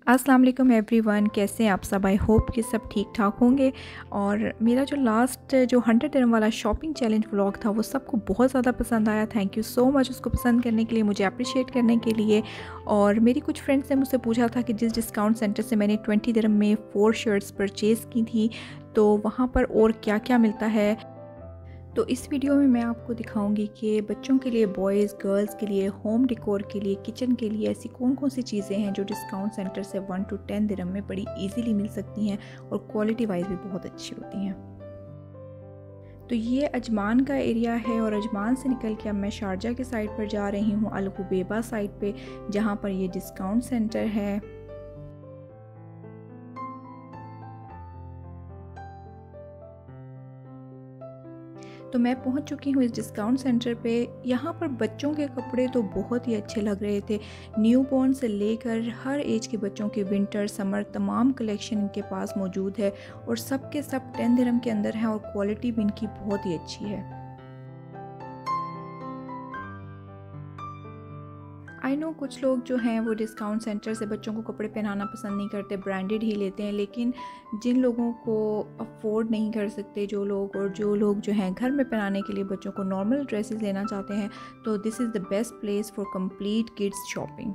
अस्सलाम वालेकुम एवरीवन, कैसे हैं आप सब। आई होप कि सब ठीक ठाक होंगे। और मेरा जो लास्ट जो 100 दिरहम वाला शॉपिंग चैलेंज व्लॉग था वो सबको बहुत ज़्यादा पसंद आया। थैंक यू सो मच उसको पसंद करने के लिए, मुझे अप्रिशिएट करने के लिए। और मेरी कुछ फ्रेंड्स ने मुझसे पूछा था कि जिस डिस्काउंट सेंटर से मैंने 20 दिरहम में 4 शर्ट्स परचेज़ की थी तो वहाँ पर और क्या क्या मिलता है। तो इस वीडियो में मैं आपको दिखाऊंगी कि बच्चों के लिए, बॉयज़ गर्ल्स के लिए, होम डेकोर के लिए, किचन के लिए ऐसी कौन कौन सी चीज़ें हैं जो डिस्काउंट सेंटर से 1 to 10 दिरहम में बड़ी इजीली मिल सकती हैं और क्वालिटी वाइज भी बहुत अच्छी होती हैं। तो ये अजमान का एरिया है और अजमान से निकल के अब मैं शारजा के साइड पर जा रही हूँ, अल हुबैबा साइड पे, जहाँ पर ये डिस्काउंट सेंटर है। तो मैं पहुंच चुकी हूँ इस डिस्काउंट सेंटर पे। यहाँ पर बच्चों के कपड़े तो बहुत ही अच्छे लग रहे थे। न्यू बॉर्न से लेकर हर एज के बच्चों के विंटर समर तमाम कलेक्शन इनके पास मौजूद है और सब के सब 10 दिरहम के अंदर हैं और क्वालिटी भी इनकी बहुत ही अच्छी है। आई नो कुछ लोग जो हैं वो डिस्काउंट सेंटर से बच्चों को कपड़े पहनाना पसंद नहीं करते, ब्रांडेड ही लेते हैं। लेकिन जिन लोगों को अफोर्ड नहीं कर सकते, जो लोग जो हैं घर में पहनाने के लिए बच्चों को नॉर्मल ड्रेसेस लेना चाहते हैं, तो this is the best place for complete kids shopping.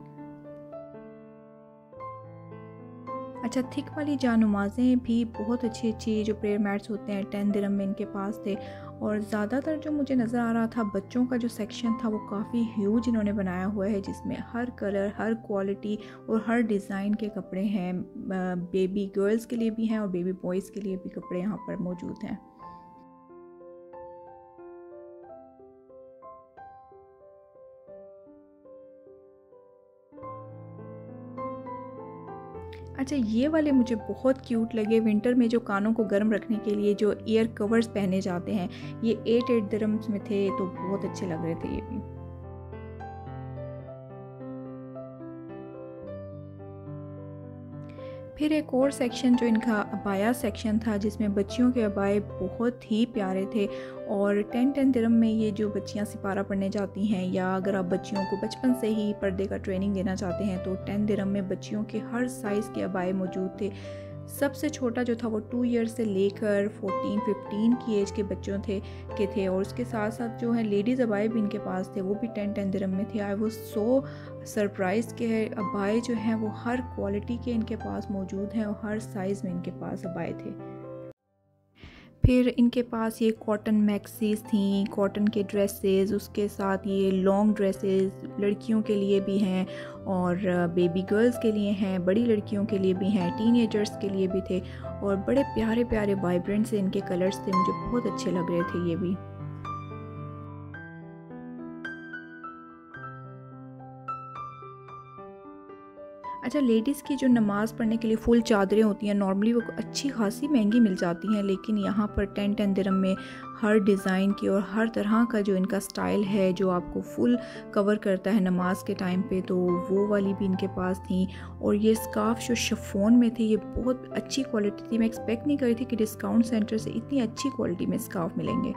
अच्छा, थिक वाली जानुमाज़ें भी बहुत अच्छी जो प्रेयर मैट्स होते हैं 10 दिरहम में इनके पास थे। और ज़्यादातर जो मुझे नज़र आ रहा था बच्चों का जो सेक्शन था वो काफ़ी ह्यूज इन्होंने बनाया हुआ है, जिसमें हर कलर, हर क्वालिटी और हर डिज़ाइन के कपड़े हैं। बेबी गर्ल्स के लिए भी हैं और बेबी बॉयज़ के लिए भी कपड़े यहाँ पर मौजूद हैं। अच्छा, ये वाले मुझे बहुत क्यूट लगे। विंटर में जो कानों को गर्म रखने के लिए जो ईयर कवर्स पहने जाते हैं, ये 8 दिरहम्स में थे तो बहुत अच्छे लग रहे थे ये भी। फिर एक और सेक्शन जो इनका अबाया सेक्शन था, जिसमें बच्चियों के अबाए बहुत ही प्यारे थे। और 10 दिरहम में ये जो बच्चियां सिपारा पढ़ने जाती हैं, या अगर आप बच्चियों को बचपन से ही पर्दे का ट्रेनिंग देना चाहते हैं, तो 10 दिरहम में बच्चियों के हर साइज़ के अबाए मौजूद थे। सबसे छोटा जो था वो 2 ईयर से लेकर 14-15 की एज के बच्चों थे। और उसके साथ साथ जो है लेडीज़ अबाए भी इनके पास थे, वो भी 10 दिरहम में थे। आई वाज सो सरप्राइज़ के अबाए जो हैं वो हर क्वालिटी के इनके पास मौजूद हैं और हर साइज़ में इनके पास अबाए थे। फिर इनके पास ये कॉटन मैक्सीज थी, कॉटन के ड्रेसेस, उसके साथ ये लॉन्ग ड्रेसेस लड़कियों के लिए भी हैं और बेबी गर्ल्स के लिए हैं, बड़ी लड़कियों के लिए भी हैं, टीनेजर्स के लिए भी थे। और बड़े प्यारे प्यारे वाइब्रेंट से इनके कलर्स थे, मुझे बहुत अच्छे लग रहे थे ये भी। अच्छा, लेडीज़ की जो नमाज़ पढ़ने के लिए फुल चादरें होती हैं, नॉर्मली वो अच्छी खासी महंगी मिल जाती हैं, लेकिन यहाँ पर 10 दिरहम में हर डिज़ाइन की और हर तरह का जो इनका स्टाइल है, जो आपको फुल कवर करता है नमाज के टाइम पे, तो वो वाली भी इनके पास थी। और ये स्कार्फ जो शिफॉन में थे, ये बहुत अच्छी क्वालिटी थी। मैं एक्सपेक्ट नहीं कर रही थी कि डिस्काउंट सेंटर से इतनी अच्छी क्वालिटी में स्कार्फ मिलेंगे।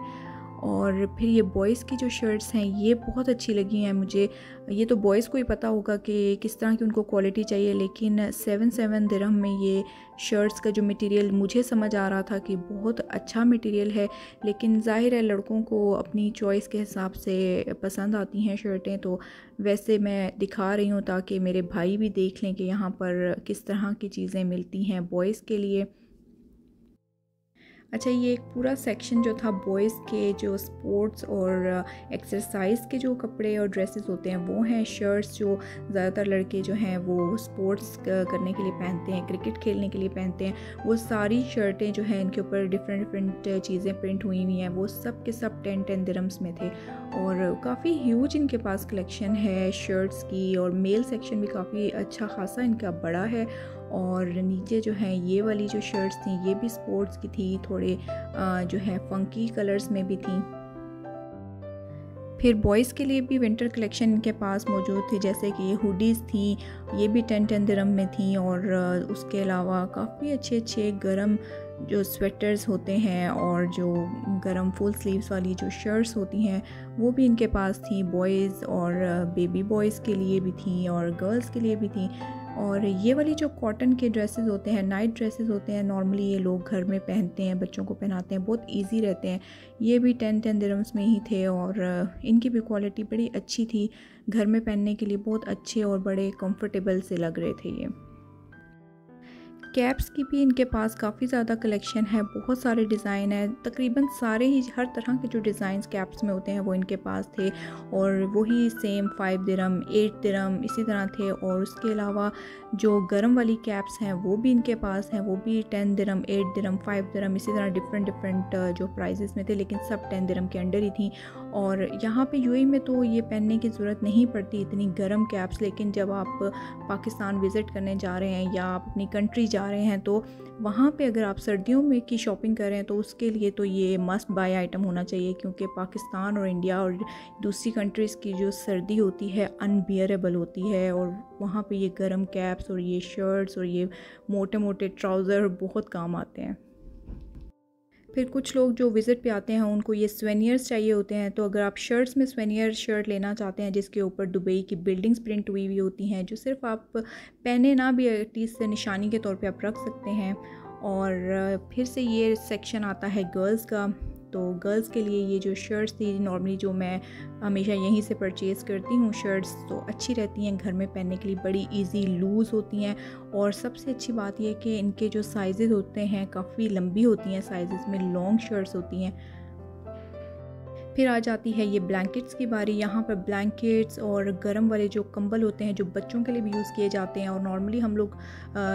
और फिर ये बॉयज़ की जो शर्ट्स हैं ये बहुत अच्छी लगी हैं मुझे। ये तो बॉयज़ को ही पता होगा कि किस तरह की उनको क्वालिटी चाहिए, लेकिन 7 दिरहम में ये शर्ट्स का जो मटेरियल मुझे समझ आ रहा था कि बहुत अच्छा मटेरियल है। लेकिन ज़ाहिर है लड़कों को अपनी चॉइस के हिसाब से पसंद आती हैं शर्टें, तो वैसे मैं दिखा रही हूँ ताकि मेरे भाई भी देख लें कि यहाँ पर किस तरह की चीज़ें मिलती हैं बॉयज़ के लिए। अच्छा, ये एक पूरा सेक्शन जो था बॉयज़ के जो स्पोर्ट्स और एक्सरसाइज के जो कपड़े और ड्रेसेस होते हैं वो हैं। शर्ट्स जो ज़्यादातर लड़के जो हैं वो स्पोर्ट्स करने के लिए पहनते हैं, क्रिकेट खेलने के लिए पहनते हैं, वो सारी शर्टें जो हैं इनके ऊपर डिफरेंट चीज़ें प्रिंट हुई हुई हैं, वो सब के सब 10 दिरहम्स में थे। और काफ़ी ह्यूज इनके पास कलेक्शन है शर्ट्स की, और मेल सेक्शन भी काफ़ी अच्छा खासा इनका बड़ा है। और नीचे जो है ये वाली जो शर्ट्स थी ये भी स्पोर्ट्स की थी, थोड़े जो है फंकी कलर्स में भी थी। फिर बॉयज़ के लिए भी विंटर कलेक्शन इनके पास मौजूद थी, जैसे कि ये हुडीज़ थी, ये भी 10 दिरहम में थी। और उसके अलावा काफ़ी अच्छे गरम जो स्वेटर्स होते हैं और जो गरम फुल स्लीव्स वाली जो शर्ट्स होती हैं वो भी इनके पास थी। बॉयज़ और बेबी बॉयज़ के लिए भी थी और गर्ल्स के लिए भी थी। और ये वाली जो कॉटन के ड्रेसेस होते हैं, नाइट ड्रेसेस होते हैं, नॉर्मली ये लोग घर में पहनते हैं, बच्चों को पहनाते हैं, बहुत इजी रहते हैं। ये भी 10 दिरहम्स में ही थे और इनकी भी क्वालिटी बड़ी अच्छी थी, घर में पहनने के लिए बहुत अच्छे और बड़े कंफर्टेबल से लग रहे थे ये। कैप्स की भी इनके पास काफ़ी ज़्यादा कलेक्शन है, बहुत सारे डिज़ाइन हैं, तकरीबन सारे ही हर तरह के जो डिज़ाइंस कैप्स में होते हैं वो इनके पास थे और वही सेम 5 दिरहम 8 दिरहम इसी तरह थे। और उसके अलावा जो गर्म वाली कैप्स हैं वो भी इनके पास हैं, वो भी 10 दिरहम 8 दिरहम 5 दिरहम इसी तरह डिफरेंट जो प्राइसेस में थे, लेकिन सब 10 दिरहम के अंडर ही थी। और यहाँ पे यूएई में तो ये पहनने की ज़रूरत नहीं पड़ती इतनी गर्म कैप्स, लेकिन जब आप पाकिस्तान विज़िट करने जा रहे हैं या आप अपनी कंट्री जा रहे हैं तो वहाँ पे अगर आप सर्दियों में की शॉपिंग कर रहे हैं तो उसके लिए तो ये मस्ट बाय आइटम होना चाहिए, क्योंकि पाकिस्तान और इंडिया और दूसरी कंट्रीज़ की जो सर्दी होती है अनबियरेबल होती है और वहाँ पे ये गर्म कैप्स और ये शर्ट्स और ये मोटे मोटे ट्राउज़र बहुत काम आते हैं। फिर कुछ लोग जो विज़िट पे आते हैं उनको ये स्वेनियर्स चाहिए होते हैं, तो अगर आप शर्ट्स में स्वेनियर शर्ट लेना चाहते हैं जिसके ऊपर दुबई की बिल्डिंग्स प्रिंट हुई हुई होती हैं, जो सिर्फ आप पहने ना भी एटलीस्ट निशानी के तौर पे आप रख सकते हैं। और फिर से ये सेक्शन आता है गर्ल्स का, तो गर्ल्स के लिए ये जो शर्ट्स थी नॉर्मली जो मैं हमेशा यहीं से परचेज़ करती हूँ शर्ट्स, तो अच्छी रहती हैं घर में पहनने के लिए, बड़ी इजी लूज़ होती हैं और सबसे अच्छी बात यह है कि इनके जो साइज़ होते हैं काफ़ी लंबी होती हैं, साइज़ में लॉन्ग शर्ट्स होती हैं। फिर आ जाती है ये ब्लैंकेट्स की बारी। यहाँ पर ब्लैंकेट्स और गर्म वाले जो कंबल होते हैं जो बच्चों के लिए भी यूज़ किए जाते हैं, और नॉर्मली हम लोग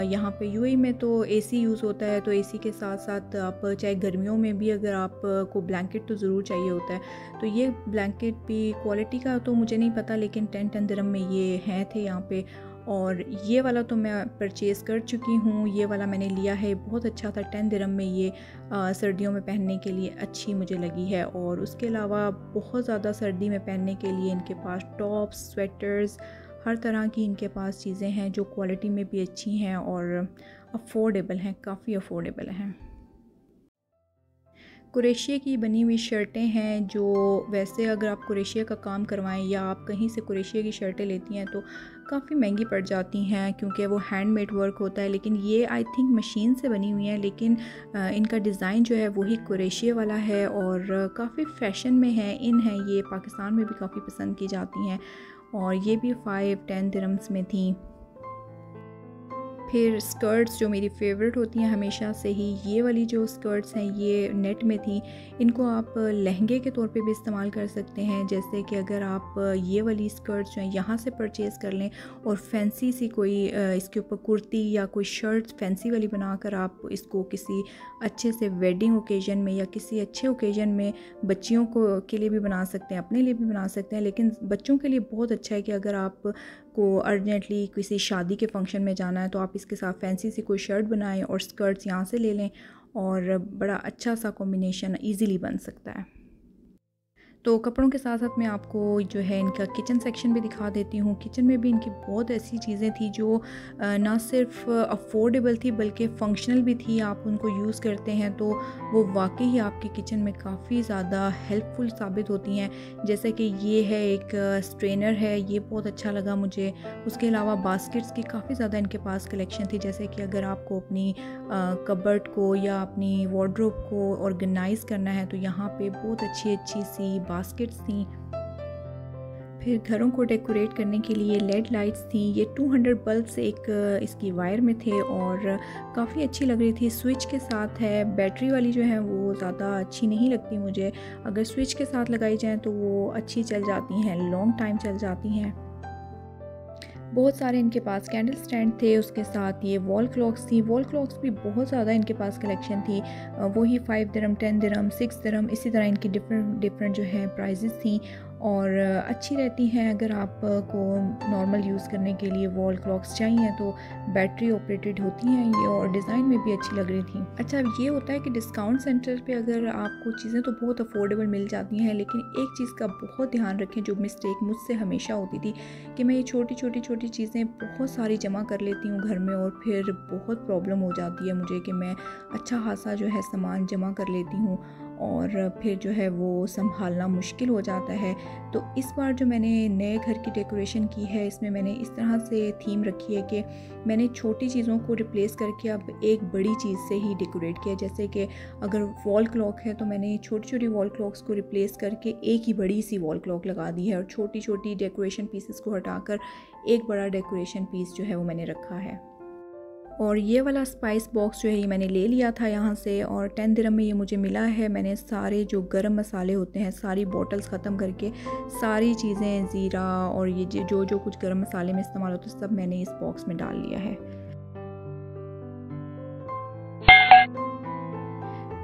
यहाँ पे यूएई में तो एसी यूज़ होता है, तो एसी के साथ साथ आप चाहे गर्मियों में भी अगर आप को ब्लैंकेट तो ज़रूर चाहिए होता है। तो ये ब्लैंकेट भी क्वालिटी का तो मुझे नहीं पता, लेकिन 10 दिरहम में ये हैं थे यहाँ पे। और ये वाला तो मैं परचेज़ कर चुकी हूँ, ये वाला मैंने लिया है, बहुत अच्छा था, 10 दिरहम में ये सर्दियों में पहनने के लिए अच्छी मुझे लगी है। और उसके अलावा बहुत ज़्यादा सर्दी में पहनने के लिए इनके पास टॉप्स, स्वेटर्स, हर तरह की इनके पास चीज़ें हैं जो क्वालिटी में भी अच्छी हैं और अफोर्डेबल हैं, काफ़ी अफोर्डेबल हैं। कुरेशिया की बनी हुई शर्टें हैं जो वैसे अगर आप कुरेशिया का काम करवाएं या आप कहीं से कुरेशिया की शर्टें लेती हैं तो काफ़ी महंगी पड़ जाती हैं, क्योंकि वो हैंडमेड वर्क होता है। लेकिन ये आई थिंक मशीन से बनी हुई हैं, लेकिन इनका डिज़ाइन जो है वही कुरेशिया वाला है और काफ़ी फ़ैशन में है, इन है, ये पाकिस्तान में भी काफ़ी पसंद की जाती हैं और ये भी 5-10 दिरहम्स में थी। फिर स्कर्ट्स जो मेरी फ़ेवरेट होती हैं हमेशा से ही, ये वाली जो स्कर्ट्स हैं ये नेट में थी, इनको आप लहंगे के तौर पे भी इस्तेमाल कर सकते हैं। जैसे कि अगर आप ये वाली स्कर्ट्स जो हैं यहाँ से परचेज़ कर लें और फैंसी सी कोई इसके ऊपर कुर्ती या कोई शर्ट फैंसी वाली बनाकर आप इसको किसी अच्छे से वेडिंग ओकेज़न में या किसी अच्छे ओकेज़न में बच्चियों को के लिए भी बना सकते हैं, अपने लिए भी बना सकते हैं। लेकिन बच्चों के लिए बहुत अच्छा है कि अगर आप को अर्जेंटली किसी शादी के फंक्शन में जाना है तो आप इसके साथ फैंसी सी कोई शर्ट बनाएं और स्कर्ट्स यहाँ से ले लें और बड़ा अच्छा सा कॉम्बिनेशन इजीली बन सकता है। तो कपड़ों के साथ साथ मैं आपको जो है इनका किचन सेक्शन भी दिखा देती हूँ। किचन में भी इनकी बहुत ऐसी चीज़ें थी जो ना सिर्फ अफोर्डेबल थी बल्कि फ़ंक्शनल भी थी। आप उनको यूज़ करते हैं तो वो वाकई ही आपके किचन में काफ़ी ज़्यादा हेल्पफुल साबित होती हैं। जैसे कि ये है एक स्ट्रेनर है, ये बहुत अच्छा लगा मुझे। उसके अलावा बास्केट्स की काफ़ी ज़्यादा इनके पास कलेक्शन थी। जैसे कि अगर आपको अपनी कबर्ड को या अपनी वार्डरोब को ऑर्गेनाइज़ करना है तो यहाँ पे बहुत अच्छी अच्छी सी बास्केट्स थी। फिर घरों को डेकोरेट करने के लिए लेड लाइट्स थी। ये 200 बल्ब्स एक इसकी वायर में थे और काफ़ी अच्छी लग रही थी। स्विच के साथ है, बैटरी वाली जो है वो ज़्यादा अच्छी नहीं लगती मुझे। अगर स्विच के साथ लगाई जाए तो वो अच्छी चल जाती हैं, लॉन्ग टाइम चल जाती हैं। बहुत सारे इनके पास कैंडल स्टैंड थे, उसके साथ ये वॉल क्लॉक्स थी। वॉल क्लॉक्स भी बहुत ज़्यादा इनके पास कलेक्शन थी। वही 5 दिरहम 10 दिरहम 6 दिरहम इसी तरह इनकी डिफरेंट जो है प्राइजेस थी और अच्छी रहती हैं। अगर आप को नॉर्मल यूज़ करने के लिए वॉल क्लॉक्स चाहिए तो बैटरी ऑपरेटेड होती हैं ये और डिज़ाइन में भी अच्छी लग रही थी। अच्छा, ये होता है कि डिस्काउंट सेंटर पे अगर आपको चीज़ें तो बहुत अफोर्डेबल मिल जाती हैं, लेकिन एक चीज़ का बहुत ध्यान रखें जो मिस्टेक मुझसे हमेशा होती थी कि मैं ये छोटी चीज़ें बहुत सारी जमा कर लेती हूँ घर में और फिर बहुत प्रॉब्लम हो जाती है मुझे कि मैं अच्छा खासा जो है सामान जमा कर लेती हूँ और फिर जो है वो संभालना मुश्किल हो जाता है। तो इस बार जो मैंने नए घर की डेकोरेशन की है, इसमें मैंने इस तरह से थीम रखी है कि मैंने छोटी चीज़ों को रिप्लेस करके अब एक बड़ी चीज़ से ही डेकोरेट किया। जैसे कि अगर वॉल क्लॉक है तो मैंने छोटी छोटी वॉल क्लॉक्स को रिप्लेस करके एक ही बड़ी सी वॉल क्लॉक लगा दी है, और छोटी छोटी डेकोरेशन पीसेस को हटाकर एक बड़ा डेकोरेशन पीस जो है वो मैंने रखा है। और ये वाला स्पाइस बॉक्स जो है ये मैंने ले लिया था यहाँ से, और 10 दिरहम में ये मुझे मिला है। मैंने सारे जो गरम मसाले होते हैं सारी बॉटल्स ख़त्म करके सारी चीज़ें, ज़ीरा और ये जो जो कुछ गरम मसाले में इस्तेमाल होते हैं सब मैंने इस बॉक्स में डाल लिया है।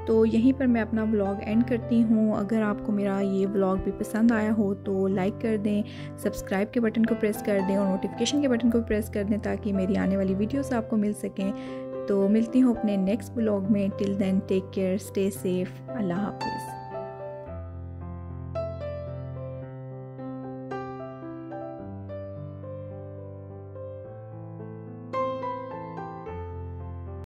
तो यहीं पर मैं अपना व्लॉग एंड करती हूँ। अगर आपको मेरा ये व्लॉग भी पसंद आया हो तो लाइक कर दें, सब्सक्राइब के बटन को प्रेस कर दें और नोटिफिकेशन के बटन को प्रेस कर दें ताकि मेरी आने वाली वीडियोस आपको मिल सकें। तो मिलती हूँ अपने नेक्स्ट व्लॉग में। Till then take care, stay safe, अल्लाह हाफिज़।